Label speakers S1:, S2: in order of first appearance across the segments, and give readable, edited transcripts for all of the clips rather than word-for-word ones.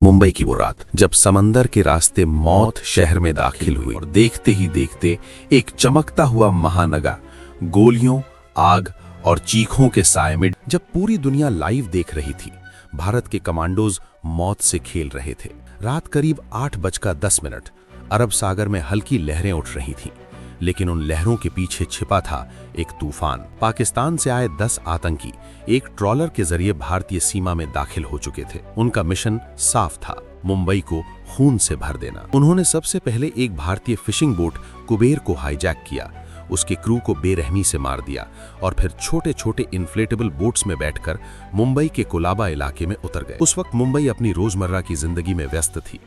S1: मुंबई की वो रात जब समंदर के रास्ते मौत शहर में दाखिल हुई और देखते ही देखते एक चमकता हुआ महानगर गोलियों, आग और चीखों के साए में, जब पूरी दुनिया लाइव देख रही थी, भारत के कमांडोज मौत से खेल रहे थे। रात करीब 8:10। अरब सागर में हल्की लहरें उठ रही थीं, लेकिन उन लहरों के पीछे छिपा था एक तूफान। पाकिस्तान से आए 10 आतंकी एक ट्रॉलर के जरिए भारतीय सीमा में दाखिल हो चुके थे। उनका मिशन साफ था, मुंबई को खून से भर देना। उन्होंने सबसे पहले एक भारतीय फिशिंग बोट कुबेर को हाईजैक किया, उसके क्रू को बेरहमी से मार दिया और फिर छोटे छोटे इन्फ्लेटेबल बोट्स में बैठकर मुंबई के कोलाबा इलाके में उतर गए। उस वक्त मुंबई अपनी रोजमर्रा की जिंदगी में व्यस्त थी।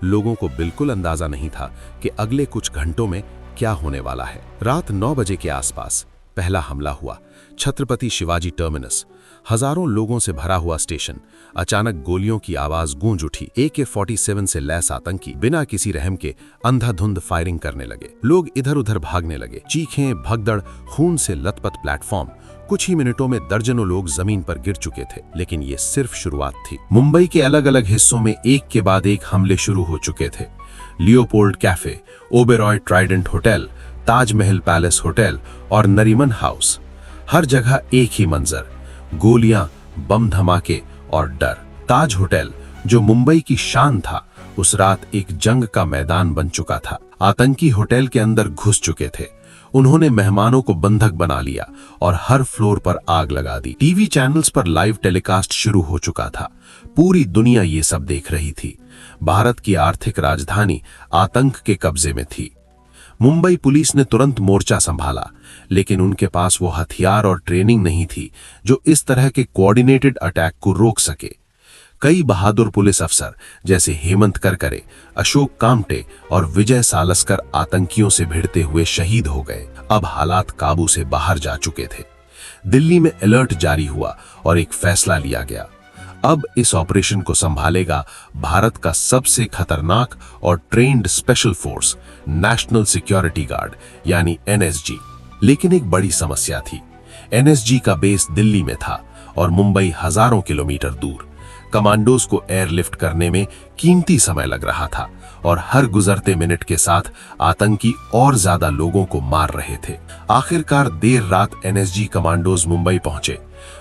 S1: लोगों को बिल्कुल अंदाजा नहीं था कि अगले कुछ घंटों में क्या होने वाला है। रात 9 बजे के आसपास पहला हमला हुआ। छत्रपति शिवाजी टर्मिनस, हजारों लोगों से भरा हुआ स्टेशन। अचानक गोलियों की आवाज गूंज उठी। AK-47 से लैस आतंकी बिना किसी रहम के अंधाधुंध फायरिंग करने लगे। लोग इधर उधर भागने लगे। चीखें, भगदड़, खून से लथपथ प्लेटफॉर्म। कुछ ही मिनटों में दर्जनों लोग जमीन पर गिर चुके थे। लेकिन ये सिर्फ शुरुआत थी। मुंबई के अलग अलग हिस्सों में एक के बाद एक हमले शुरू हो चुके थे। Leopold cafe, Oberoi Trident hotel, Taj Mahal palace hotel और नरीमन हाउस। हर जगह एक ही मंजर, गोलियां, बम धमाके और डर। ताज होटल, जो मुंबई की शान था, उस रात एक जंग का मैदान बन चुका था। आतंकी होटल के अंदर घुस चुके थे। उन्होंने मेहमानों को बंधक बना लिया और हर फ्लोर पर आग लगा दी। टीवी चैनल्स पर लाइव टेलीकास्ट शुरू हो चुका था। पूरी दुनिया ये सब देख रही थी। भारत की आर्थिक राजधानी आतंक के कब्जे में थी। मुंबई पुलिस ने तुरंत मोर्चा संभाला, लेकिन उनके पास वो हथियार और ट्रेनिंग नहीं थी जो इस तरह के कोऑर्डिनेटेड अटैक को रोक सके। कई बहादुर पुलिस अफसर जैसे हेमंत करकरे, अशोक कामटे और विजय सालस्कर आतंकियों से भिड़ते हुए शहीद हो गए। अब हालात काबू से बाहर जा चुके थे। दिल्ली में अलर्ट जारी हुआ और एक फैसला लिया गया। अब इस ऑपरेशन को संभालेगा भारत का सबसे खतरनाक और trained special force, national security guard यानी NSG। लेकिन एक बड़ी समस्या थी। NSG का बेस दिल्ली में था और मुंबई हजारों किलोमीटर दूर। कमांडोज को एयरलिफ्ट करने में कीमती समय लग रहा था और हर गुजरते मिनट के साथ आतंकी और ज्यादा लोगों को मार रहे थे। आखिरकार देर रात NSG कमांडोज मुंबई पहुंचे।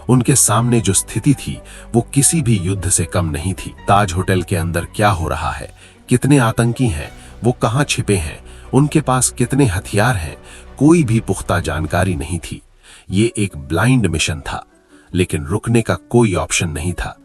S1: उनके सामने जो स्थिति थी वो किसी भी युद्ध से कम नहीं थी। ताज होटल के अंदर क्या हो रहा है, कितने आतंकी हैं, वो कहां छिपे हैं, उनके पास कितने हथियार हैं, कोई भी पुख्ता जानकारी नहीं थी। ये एक ब्लाइंड मिशन था, लेकिन रुकने का कोई ऑप्शन नहीं था।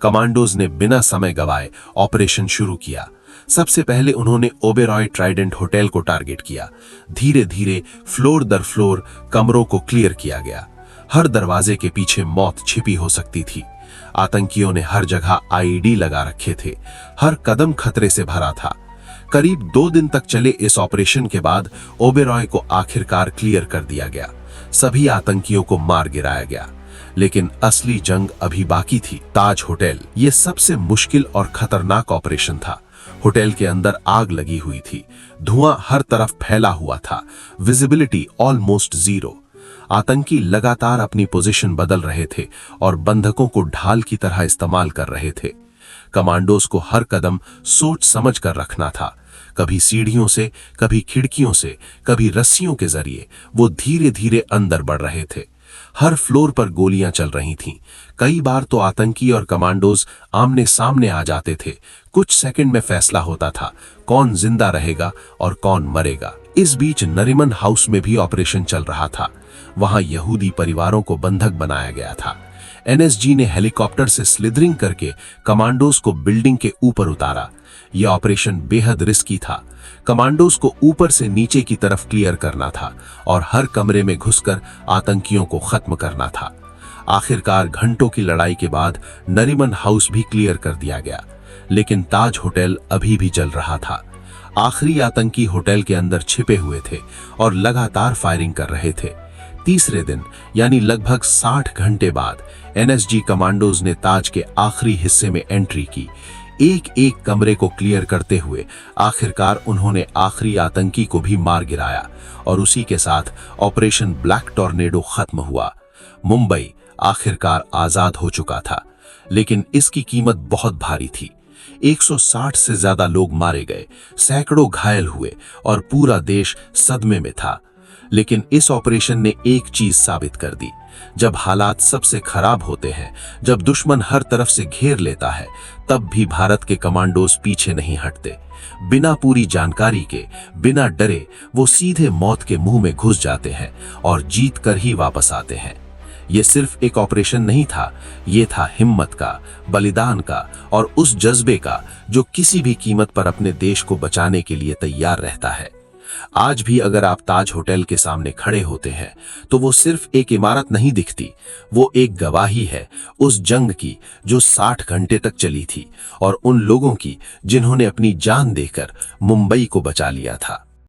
S1: कमांडोज ने बिना समय गवाए ऑपरेशन शुरू किया। सबसे पहले उन्होंने ओबेरॉय ट्राइडेंट होटल को टारगेट किया। धीरे धीरे फ्लोर दर फ्लोर कमरों को क्लियर किया गया। हर दरवाजे के पीछे मौत छिपी हो सकती थी। आतंकियों ने हर जगह IED लगा रखे थे। हर कदम खतरे से भरा था। करीब 2 दिन तक चले इस ऑपरेशन के बाद ओबेरॉय को आखिरकार क्लियर कर दिया गया। सभी आतंकियों को मार गिराया गया। लेकिन असली जंग अभी बाकी थी। ताज होटल, ये सबसे मुश्किल और खतरनाक ऑपरेशन था। होटल के अंदर आग लगी हुई थी। धुआं हर तरफ फैला हुआ था। Visibility almost zero. आतंकी लगातार अपनी पोजीशन बदल रहे थे और बंधकों को ढाल की तरह इस्तेमाल कर रहे थे। कमांडोज को हर कदम सोच समझ कर रखना था। कभी सीढ़ियों से, कभी खिड़कियों से, कभी रस्सियों के जरिए वो धीरे धीरे अंदर बढ़ रहे थे। हर फ्लोर पर गोलियां चल रही थीं। कई बार तो आतंकी और कमांडोज आमने सामने आ जाते थे। कुछ सेकंड में फैसला होता था कौन जिंदा रहेगा और कौन मरेगा। इस बीच नरीमन हाउस में भी ऑपरेशन चल रहा था। वहां यहूदी परिवारों को बंधक बनाया गया था। NSG ने हेलीकॉप्टर से स्लिदरिंग करके कमांडोज को बिल्डिंग के ऊपर उतारा। यह ऑपरेशन बेहद रिस्की था। कमांडोज को ऊपर से नीचे की तरफ क्लियर करना था और हर कमरे में घुसकर आतंकियों को खत्म करना था। आखिरकार घंटों की लड़ाई के बाद नरीमन हाउस भी क्लियर कर दिया गया, लेकिन ताज होटल अभी भी जल रहा था। आखिरी आतंकी होटल के अंदर छिपे हुए थे और लगातार फायरिंग कर रहे थे। तीसरे दिन यानी लगभग 60 घंटे बाद NSG कमांडोज ने ताज के आखिरी हिस्से में एंट्री की। एक एक कमरे को क्लियर करते हुए आखिरकार उन्होंने आखिरी आतंकी को भी मार गिराया और उसी के साथ ऑपरेशन ब्लैक टॉर्नेडो खत्म हुआ। मुंबई आखिरकार आजाद हो चुका था, लेकिन इसकी कीमत बहुत भारी थी। 160 से ज्यादा लोग मारे गए, सैकड़ों घायल हुए और पूरा देश सदमे में था। लेकिन इस ऑपरेशन ने एक चीज साबित कर दी, जब हालात सबसे खराब होते हैं, जब दुश्मन हर तरफ से घेर लेता है, तब भी भारत के कमांडोज पीछे नहीं हटते। बिना पूरी जानकारी के, बिना डरे वो सीधे मौत के मुंह में घुस जाते हैं और जीत कर ही वापस आते हैं। ये सिर्फ एक ऑपरेशन नहीं था, ये था हिम्मत का, बलिदान का और उस जज्बे का जो किसी भी कीमत पर अपने देश को बचाने के लिए तैयार रहता है। आज भी अगर आप ताज होटल के सामने खड़े होते हैं तो वो सिर्फ एक इमारत नहीं दिखती, वो एक गवाही है उस जंग की जो 60 घंटे तक चली थी और उन लोगों की जिन्होंने अपनी जान देकर मुंबई को बचा लिया था।